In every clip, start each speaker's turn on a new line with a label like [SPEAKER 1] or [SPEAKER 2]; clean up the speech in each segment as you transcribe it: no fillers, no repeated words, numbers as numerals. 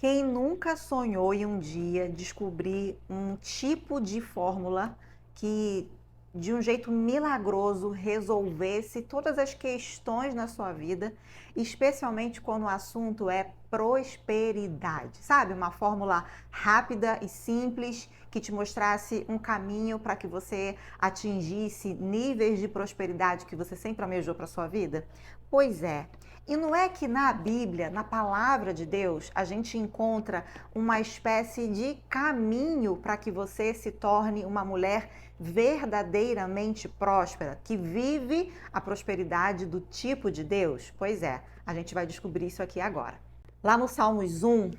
[SPEAKER 1] Quem nunca sonhou em um dia descobrir um tipo de fórmula que, de um jeito milagroso, resolvesse todas as questões na sua vida, especialmente quando o assunto é prosperidade, sabe? Uma fórmula rápida e simples que te mostrasse um caminho para que você atingisse níveis de prosperidade que você sempre almejou para sua vida? Pois é. E não é que na Bíblia, na palavra de Deus, a gente encontra uma espécie de caminho para que você se torne uma mulher verdadeiramente próspera, que vive a prosperidade do tipo de Deus? Pois é, a gente vai descobrir isso aqui agora. Lá no Salmos 1,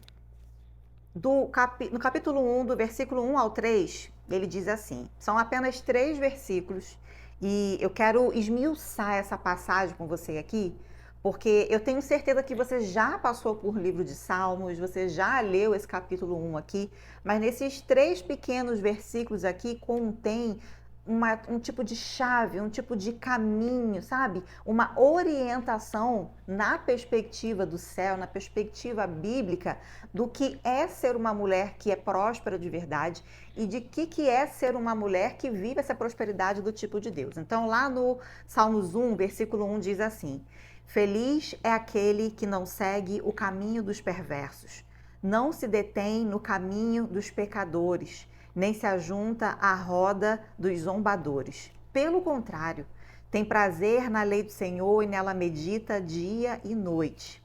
[SPEAKER 1] no capítulo 1, do versículo 1 ao 3, ele diz assim: são apenas 3 versículos e eu quero esmiuçar essa passagem com você aqui, porque eu tenho certeza que você já passou por livro de Salmos, você já leu esse capítulo 1 aqui, mas nesses 3 pequenos versículos aqui contém um tipo de chave, um tipo de caminho, sabe? Uma orientação na perspectiva do céu, na perspectiva bíblica, do que é ser uma mulher que é próspera de verdade e de que é ser uma mulher que vive essa prosperidade do tipo de Deus. Então, lá no Salmos 1, versículo 1 diz assim: Feliz é aquele que não segue o caminho dos perversos, não se detém no caminho dos pecadores, nem se ajunta à roda dos zombadores. Pelo contrário, tem prazer na lei do Senhor e nela medita dia e noite.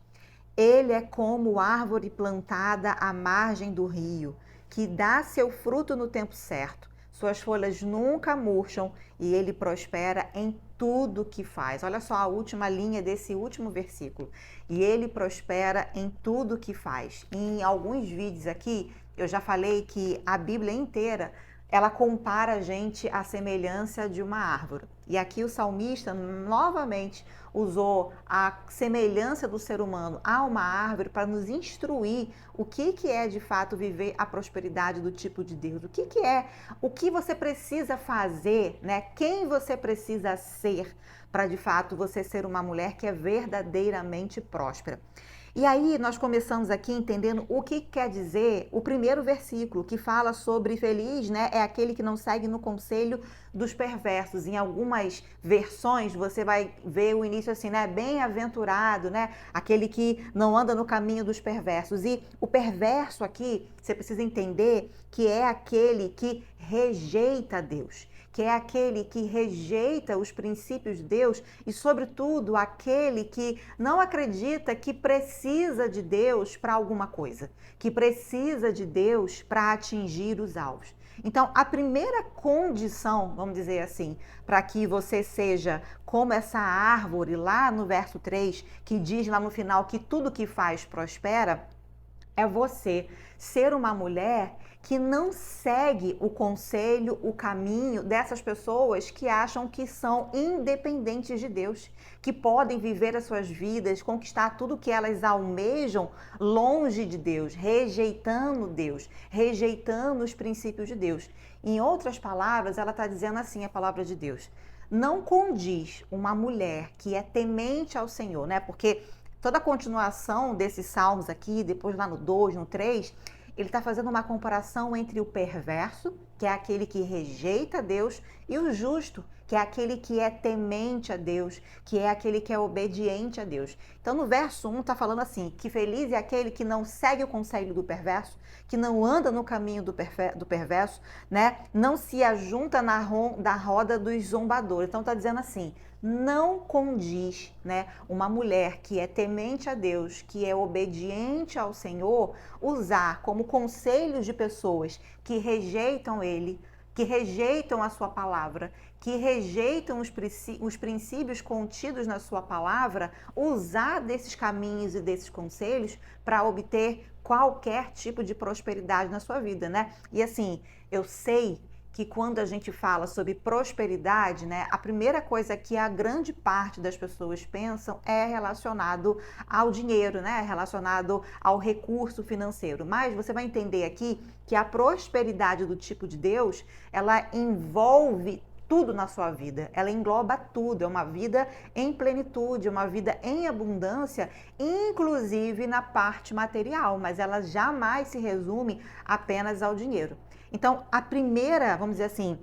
[SPEAKER 1] Ele é como árvore plantada à margem do rio, que dá seu fruto no tempo certo. Suas folhas nunca murcham e ele prospera em tudo que faz. Olha só a última linha desse último versículo. E ele prospera em tudo que faz. Em alguns vídeos aqui, eu já falei que a Bíblia inteira ela compara a gente à semelhança de uma árvore. E aqui o salmista novamente usou a semelhança do ser humano a uma árvore para nos instruir o que é de fato viver a prosperidade do tipo de Deus. O que é, o que você precisa fazer, né? Quem você precisa ser para de fato você ser uma mulher que é verdadeiramente próspera. E aí nós começamos aqui entendendo o que quer dizer o primeiro versículo, que fala sobre feliz, né? É aquele que não segue no conselho dos perversos. Em algumas versões você vai ver o início assim, né? Bem-aventurado, né? Aquele que não anda no caminho dos perversos. E o perverso aqui, você precisa entender que é aquele que rejeita Deus, que é aquele que rejeita os princípios de Deus e, sobretudo, aquele que não acredita que precisa de Deus para alguma coisa, que precisa de Deus para atingir os alvos. Então, a primeira condição, vamos dizer assim, para que você seja como essa árvore lá no verso 3, que diz lá no final que tudo que faz prospera, é você ser uma mulher que não segue o conselho, o caminho dessas pessoas que acham que são independentes de Deus, que podem viver as suas vidas, conquistar tudo que elas almejam longe de Deus, rejeitando Deus, rejeitando os princípios de Deus. Em outras palavras, ela está dizendo assim a palavra de Deus: não condiz uma mulher que é temente ao Senhor, né? Porque toda a continuação desses salmos aqui, depois lá no 2, no 3, ele está fazendo uma comparação entre o perverso, que é aquele que rejeita Deus, e o justo, que é aquele que é temente a Deus, que é aquele que é obediente a Deus. Então, no verso 1 está falando assim, que feliz é aquele que não segue o conselho do perverso, que não anda no caminho do perverso, né? Não se ajunta da roda dos zombadores. Então, está dizendo assim, não condiz, né, uma mulher que é temente a Deus, que é obediente ao Senhor, usar como conselhos de pessoas que rejeitam ele, que rejeitam a sua palavra, que rejeitam os princípios contidos na sua palavra, usar desses caminhos e desses conselhos para obter qualquer tipo de prosperidade na sua vida, né? E assim, eu sei que quando a gente fala sobre prosperidade, né, a primeira coisa que a grande parte das pessoas pensam é relacionado ao dinheiro, né, relacionado ao recurso financeiro. Mas você vai entender aqui que a prosperidade do tipo de Deus, ela envolve tudo na sua vida, ela engloba tudo, é uma vida em plenitude, uma vida em abundância, inclusive na parte material, mas ela jamais se resume apenas ao dinheiro. Então, a primeira, vamos dizer assim,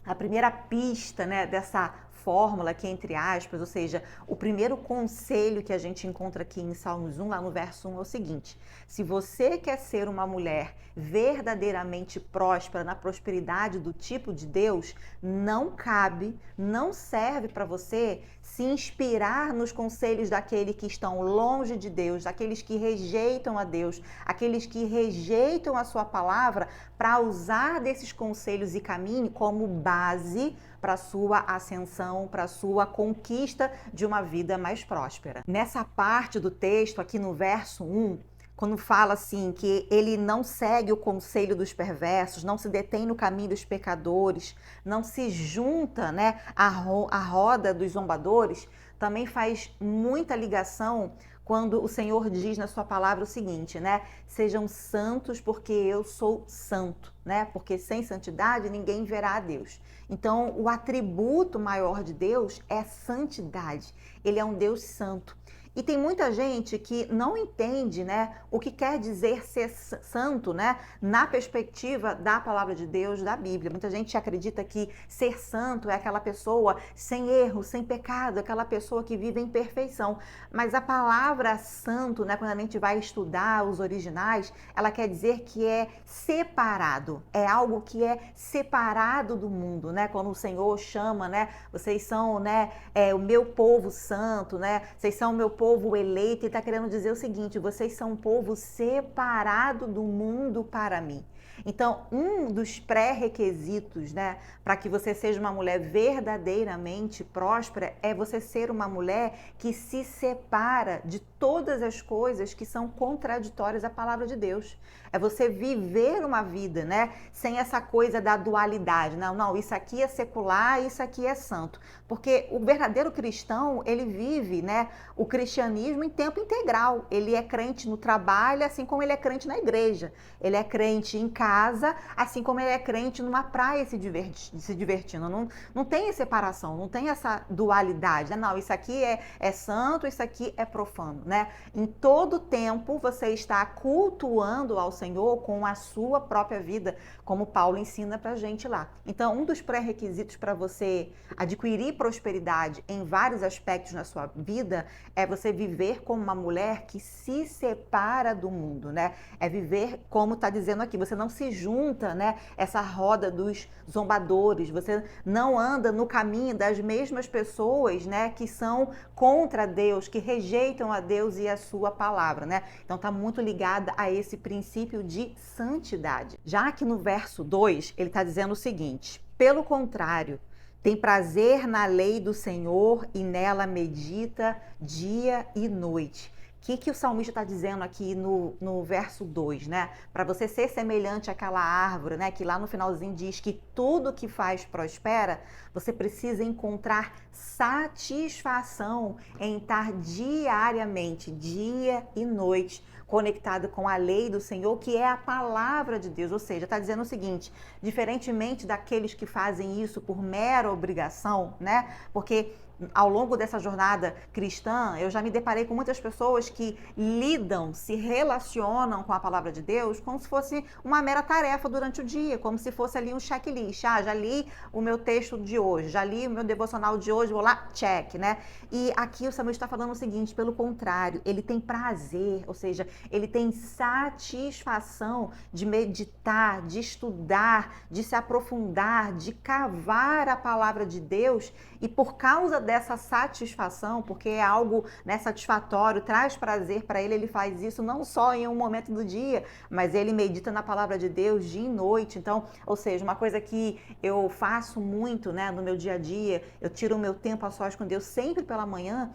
[SPEAKER 1] a primeira pista, né, dessa fórmula aqui, entre aspas, ou seja, o primeiro conselho que a gente encontra aqui em Salmos 1, lá no verso 1, é o seguinte: se você quer ser uma mulher verdadeiramente próspera, na prosperidade do tipo de Deus, não cabe, não serve para você se inspirar nos conselhos daqueles que estão longe de Deus, daqueles que rejeitam a Deus, aqueles que rejeitam a sua palavra, para usar desses conselhos e caminho como base para sua ascensão, para sua conquista de uma vida mais próspera. Nessa parte do texto, aqui no verso 1, quando fala assim que ele não segue o conselho dos perversos, não se detém no caminho dos pecadores, não se junta, né, à roda dos zombadores, também faz muita ligação quando o Senhor diz na sua palavra o seguinte, né? Sejam santos porque eu sou santo, né? Porque sem santidade ninguém verá a Deus. Então, o atributo maior de Deus é santidade. Ele é um Deus santo. E tem muita gente que não entende, né, o que quer dizer ser santo, né, na perspectiva da palavra de Deus, da Bíblia. Muita gente acredita que ser santo é aquela pessoa sem erro, sem pecado, aquela pessoa que vive em perfeição. Mas a palavra santo, né, quando a gente vai estudar os originais, ela quer dizer que é separado, é algo que é separado do mundo, né? Quando o Senhor chama, né, vocês são, né, o meu povo santo, né? Vocês são o meu povo eleito, e está querendo dizer o seguinte: vocês são um povo separado do mundo para mim. Então, um dos pré-requisitos, né, para que você seja uma mulher verdadeiramente próspera é você ser uma mulher que se separa de todas as coisas que são contraditórias à palavra de Deus. É você viver uma vida, né, sem essa coisa da dualidade. Não, isso aqui é secular, isso aqui é santo. Porque o verdadeiro cristão, ele vive, né, o cristianismo em tempo integral. Ele é crente no trabalho, assim como ele é crente na igreja. Ele é crente em casa, assim como ele é crente numa praia se divertindo. Não tem separação, não tem essa dualidade. Né? Não, isso aqui é santo, isso aqui é profano. Né? Em todo tempo você está cultuando ao Senhor com a sua própria vida, como Paulo ensina pra gente lá. Então, um dos pré-requisitos para você adquirir prosperidade em vários aspectos na sua vida é você viver como uma mulher que se separa do mundo, né? É viver, como está dizendo aqui, você não se junta, né? Essa roda dos zombadores, você não anda no caminho das mesmas pessoas, né? Que são contra Deus, que rejeitam a Deus e a sua palavra, né? Então está muito ligada a esse princípio de santidade. Já que no verso 2, ele está dizendo o seguinte: pelo contrário, tem prazer na lei do Senhor e nela medita dia e noite. O que o salmista está dizendo aqui no verso 2, né? Para você ser semelhante àquela árvore, né? Que lá no finalzinho diz que tudo que faz prospera, você precisa encontrar satisfação em estar diariamente, dia e noite, conectado com a lei do Senhor, que é a palavra de Deus. Ou seja, está dizendo o seguinte: diferentemente daqueles que fazem isso por mera obrigação, né? Porque ao longo dessa jornada cristã, eu já me deparei com muitas pessoas que lidam, se relacionam com a palavra de Deus como se fosse uma mera tarefa durante o dia, como se fosse ali um checklist. Já li o meu texto de hoje, já li o meu devocional de hoje, vou lá, check, né? E aqui o Samuel está falando o seguinte: pelo contrário, ele tem prazer, ou seja, ele tem satisfação de meditar, de estudar, de se aprofundar, de cavar a palavra de Deus, e por causa dessa satisfação, porque é algo, né, satisfatório, traz prazer para ele, ele faz isso não só em um momento do dia, mas ele medita na palavra de Deus dia e noite. Então, ou seja, uma coisa que eu faço muito, né, no meu dia a dia, eu tiro o meu tempo a sós com Deus sempre pela manhã.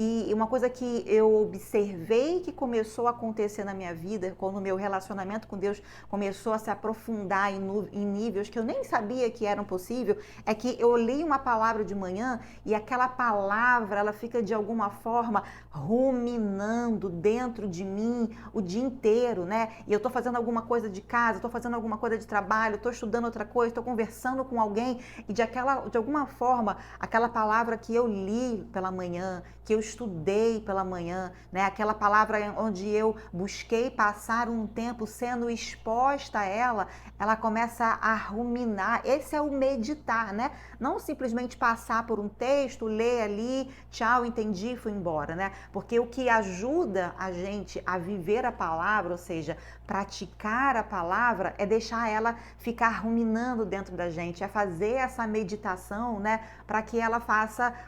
[SPEAKER 1] E uma coisa que eu observei que começou a acontecer na minha vida, quando o meu relacionamento com Deus começou a se aprofundar em níveis que eu nem sabia que eram possível, é que eu li uma palavra de manhã e aquela palavra, ela fica de alguma forma ruminando dentro de mim o dia inteiro, né? E eu tô fazendo alguma coisa de casa, tô fazendo alguma coisa de trabalho, tô estudando outra coisa, tô conversando com alguém e de alguma forma, aquela palavra que eu li pela manhã, que eu estudei pela manhã, né? Aquela palavra onde eu busquei passar um tempo sendo exposta a ela, ela começa a ruminar. Esse é o meditar, né? Não simplesmente passar por um texto, ler ali, tchau, entendi, fui embora, né? Porque o que ajuda a gente a viver a palavra, ou seja, praticar a palavra, é deixar ela ficar ruminando dentro da gente, é fazer essa meditação, né? Para que ela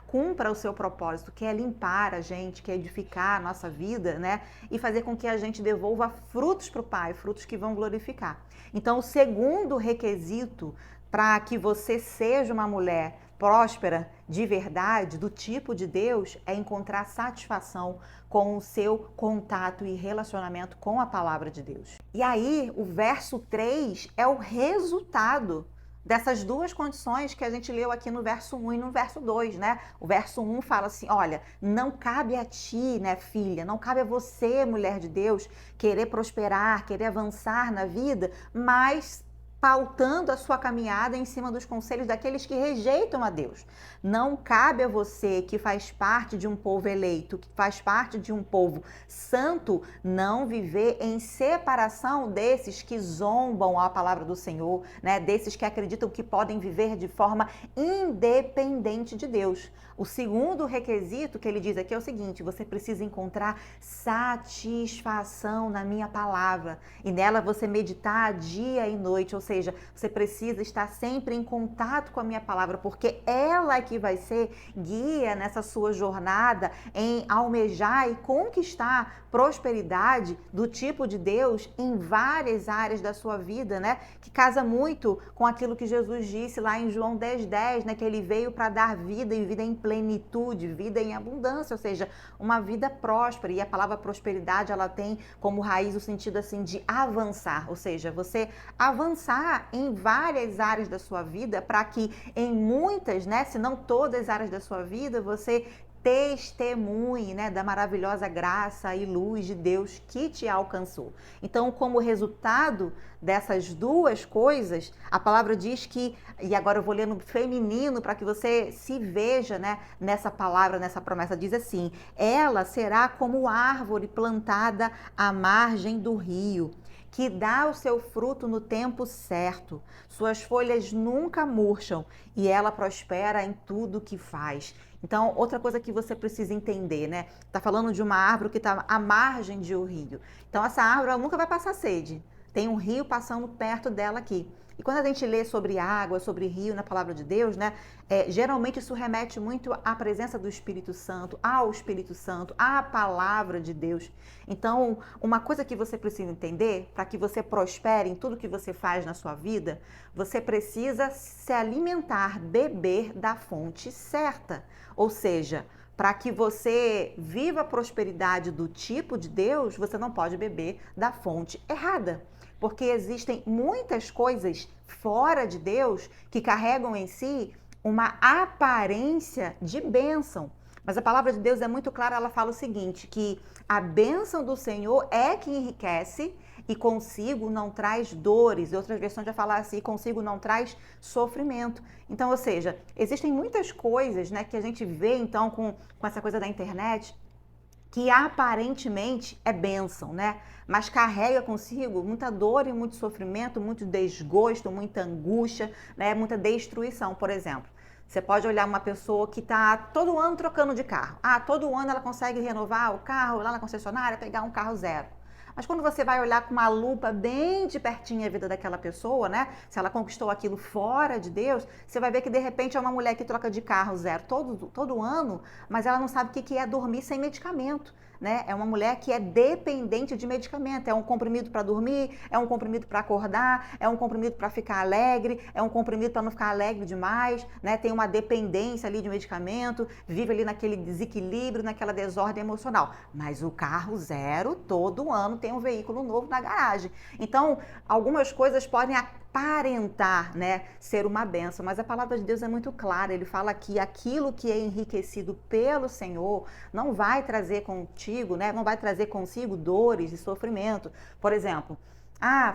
[SPEAKER 1] cumpra o seu propósito, que é limpar a gente, que é edificar a nossa vida, né? E fazer com que a gente devolva frutos para o Pai, frutos que vão glorificar. Então, o segundo requisito para que você seja uma mulher próspera de verdade, do tipo de Deus, é encontrar satisfação com o seu contato e relacionamento com a palavra de Deus. E aí, o verso 3 é o resultado dessas duas condições que a gente leu aqui no verso 1 e no verso 2, né? O verso 1 fala assim, olha, não cabe a ti, né, filha, não cabe a você, mulher de Deus, querer prosperar, querer avançar na vida, mas pautando a sua caminhada em cima dos conselhos daqueles que rejeitam a Deus. Não cabe a você, que faz parte de um povo eleito, que faz parte de um povo santo, não viver em separação desses que zombam a palavra do Senhor, né? Desses que acreditam que podem viver de forma independente de Deus. O segundo requisito que ele diz aqui é o seguinte: você precisa encontrar satisfação na minha palavra e nela você meditar dia e noite, ou seja, você precisa estar sempre em contato com a minha palavra, porque ela é que vai ser guia nessa sua jornada em almejar e conquistar prosperidade do tipo de Deus em várias áreas da sua vida, né? Que casa muito com aquilo que Jesus disse lá em João 10:10, né? Que ele veio para dar vida e vida em plenitude, vida em abundância, ou seja, uma vida próspera. E a palavra prosperidade, ela tem como raiz o sentido assim de avançar, ou seja, você avançar em várias áreas da sua vida para que em muitas, né, se não todas as áreas da sua vida, você testemunhe, né, da maravilhosa graça e luz de Deus que te alcançou. Então, como resultado dessas duas coisas, a palavra diz que, e agora eu vou ler no feminino para que você se veja, né, nessa palavra, nessa promessa, diz assim: ela será como árvore plantada à margem do rio, que dá o seu fruto no tempo certo. Suas folhas nunca murcham e ela prospera em tudo que faz. Então, outra coisa que você precisa entender, né? Tá falando de uma árvore que está à margem de um rio. Então, essa árvore ela nunca vai passar sede. Tem um rio passando perto dela aqui. E quando a gente lê sobre água, sobre rio na palavra de Deus, né? Geralmente isso remete muito à presença do Espírito Santo, ao Espírito Santo, à palavra de Deus. Então, uma coisa que você precisa entender, para que você prospere em tudo que você faz na sua vida, você precisa se alimentar, beber da fonte certa. Ou seja, para que você viva a prosperidade do tipo de Deus, você não pode beber da fonte errada. Porque existem muitas coisas fora de Deus que carregam em si uma aparência de bênção. Mas a palavra de Deus é muito clara, ela fala o seguinte, que a bênção do Senhor é que enriquece e consigo não traz dores. E outras versões já falam assim, consigo não traz sofrimento. Então, ou seja, existem muitas coisas, né, que a gente vê então com essa coisa da internet, que aparentemente é bênção, né? Mas carrega consigo muita dor e muito sofrimento, muito desgosto, muita angústia, né? Muita destruição, por exemplo. Você pode olhar uma pessoa que está todo ano trocando de carro. Todo ano ela consegue renovar o carro lá na concessionária, pegar um carro zero. Mas quando você vai olhar com uma lupa bem de pertinho a vida daquela pessoa, né? Se ela conquistou aquilo fora de Deus, você vai ver que de repente é uma mulher que troca de carro zero todo ano, mas ela não sabe o que é dormir sem medicamento, né? É uma mulher que é dependente de medicamento. É um comprimido para dormir, é um comprimido para acordar, é um comprimido para ficar alegre, é um comprimido para não ficar alegre demais, né? Tem uma dependência ali de medicamento, vive ali naquele desequilíbrio, naquela desordem emocional. Mas o carro zero, todo ano tem um veículo novo na garagem. Então, algumas coisas podem aparentar, né, ser uma benção, mas a palavra de Deus é muito clara. Ele fala que aquilo que é enriquecido pelo Senhor não vai trazer contigo, né, não vai trazer consigo dores e sofrimento. Por exemplo,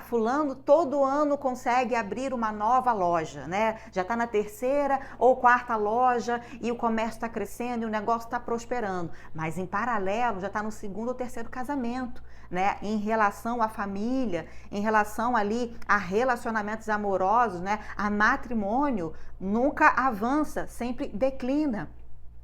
[SPEAKER 1] fulano todo ano consegue abrir uma nova loja, né? Já está na terceira ou quarta loja e o comércio está crescendo e o negócio está prosperando. Mas em paralelo já está no segundo ou terceiro casamento, né? Em relação à família, em relação ali a relacionamentos amorosos, né? A matrimônio, nunca avança, sempre declina.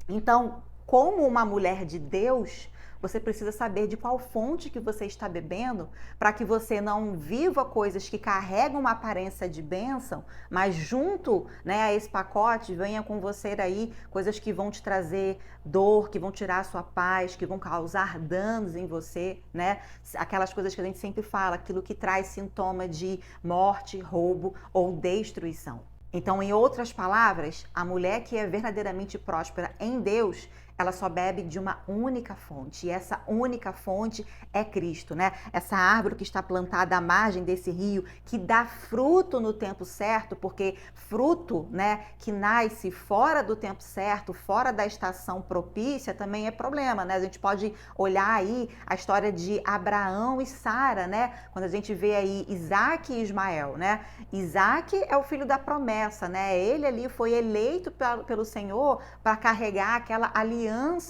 [SPEAKER 1] Então, como uma mulher de Deus, você precisa saber de qual fonte que você está bebendo para que você não viva coisas que carregam uma aparência de bênção, mas junto, né, a esse pacote venha com você aí coisas que vão te trazer dor, que vão tirar a sua paz, que vão causar danos em você, né? Aquelas coisas que a gente sempre fala, aquilo que traz sintoma de morte, roubo ou destruição. Então, em outras palavras, a mulher que é verdadeiramente próspera em Deus, ela só bebe de uma única fonte, e essa única fonte é Cristo, né? Essa árvore que está plantada à margem desse rio, que dá fruto no tempo certo, porque fruto, né, que nasce fora do tempo certo, fora da estação propícia, também é problema, né? A gente pode olhar aí a história de Abraão e Sara, né? Quando a gente vê aí Isaac e Ismael, né? Isaac é o filho da promessa, né? Ele ali foi eleito pelo Senhor para carregar aquela aliança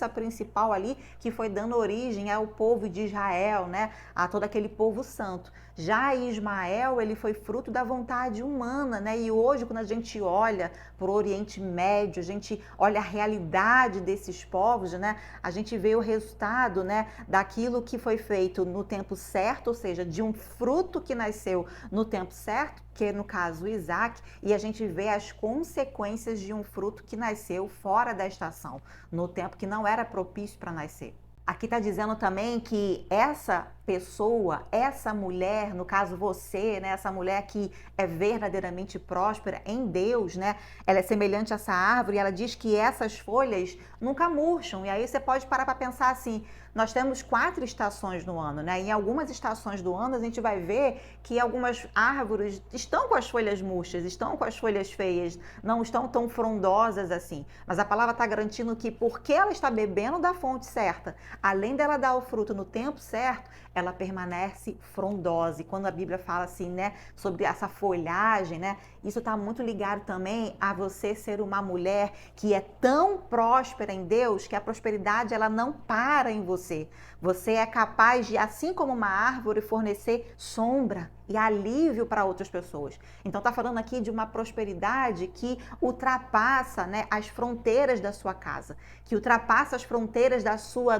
[SPEAKER 1] principal ali que foi dando origem ao povo de Israel, né? A todo aquele povo santo. Já Ismael, ele foi fruto da vontade humana, né? E hoje, quando a gente olha para o Oriente Médio, a gente olha a realidade desses povos, né? A gente vê o resultado, né, daquilo que foi feito no tempo certo, ou seja, de um fruto que nasceu no tempo certo, que no caso Isaac, e a gente vê as consequências de um fruto que nasceu fora da estação, no tempo que não era propício para nascer. Aqui está dizendo também que essa pessoa, essa mulher, no caso você, né, essa mulher que é verdadeiramente próspera em Deus, né, ela é semelhante a essa árvore e ela diz que essas folhas nunca murcham. E aí você pode parar para pensar assim, nós temos 4 estações no ano, né? Em algumas estações do ano a gente vai ver que algumas árvores estão com as folhas murchas, estão com as folhas feias, não estão tão frondosas assim. Mas a palavra está garantindo que porque ela está bebendo da fonte certa, além dela dar o fruto no tempo certo, ela permanece frondosa. E quando a Bíblia fala assim, né, sobre essa folhagem, né, isso está muito ligado também a você ser uma mulher que é tão próspera em Deus que a prosperidade ela não para em você. Você é capaz de, assim como uma árvore, fornecer sombra e alívio para outras pessoas. Então está falando aqui de uma prosperidade que ultrapassa, né, as fronteiras da sua casa, que ultrapassa as fronteiras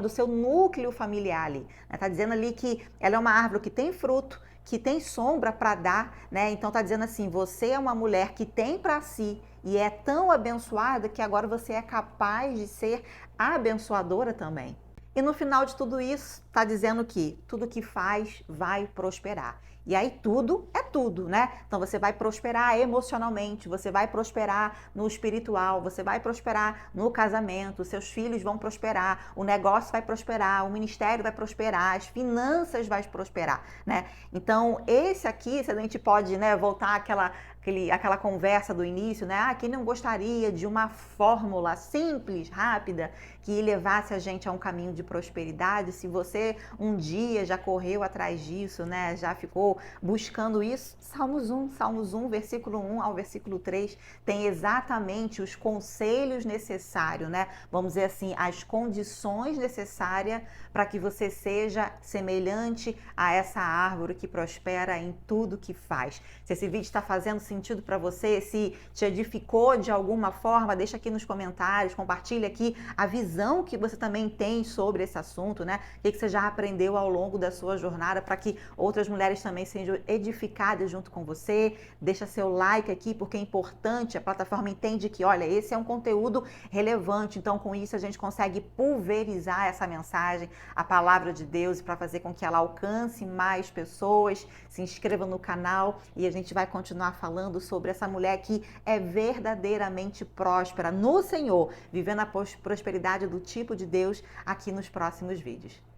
[SPEAKER 1] do seu núcleo familiar ali. Está dizendo ali que ela é uma árvore que tem fruto, que tem sombra para dar, né? Então está dizendo assim, você é uma mulher que tem para si e é tão abençoada que agora você é capaz de ser abençoadora também. E no final de tudo isso, está dizendo que tudo que faz vai prosperar. E aí tudo é tudo, né? Então você vai prosperar emocionalmente, você vai prosperar no espiritual, você vai prosperar no casamento, seus filhos vão prosperar, o negócio vai prosperar, o ministério vai prosperar, as finanças vai prosperar, né? Então esse aqui, se a gente pode, né, voltar aquela conversa do início, né? Quem não gostaria de uma fórmula simples, rápida, que levasse a gente a um caminho de prosperidade? Se você um dia já correu atrás disso, né? Já ficou buscando isso, Salmos 1, versículo 1 ao versículo 3, tem exatamente os conselhos necessários, né? Vamos dizer assim, as condições necessárias para que você seja semelhante a essa árvore que prospera em tudo que faz. Se esse vídeo está fazendo sentido para você, se te edificou de alguma forma, deixa aqui nos comentários, compartilha aqui a visão que você também tem sobre esse assunto, né? O que você já aprendeu ao longo da sua jornada para que outras mulheres também também sejam edificadas junto com você. Deixa seu like aqui, porque é importante. A plataforma entende que, olha, esse é um conteúdo relevante. Então, com isso, a gente consegue pulverizar essa mensagem, a palavra de Deus, para fazer com que ela alcance mais pessoas. Se inscreva no canal e a gente vai continuar falando sobre essa mulher que é verdadeiramente próspera no Senhor, vivendo a prosperidade do tipo de Deus aqui nos próximos vídeos.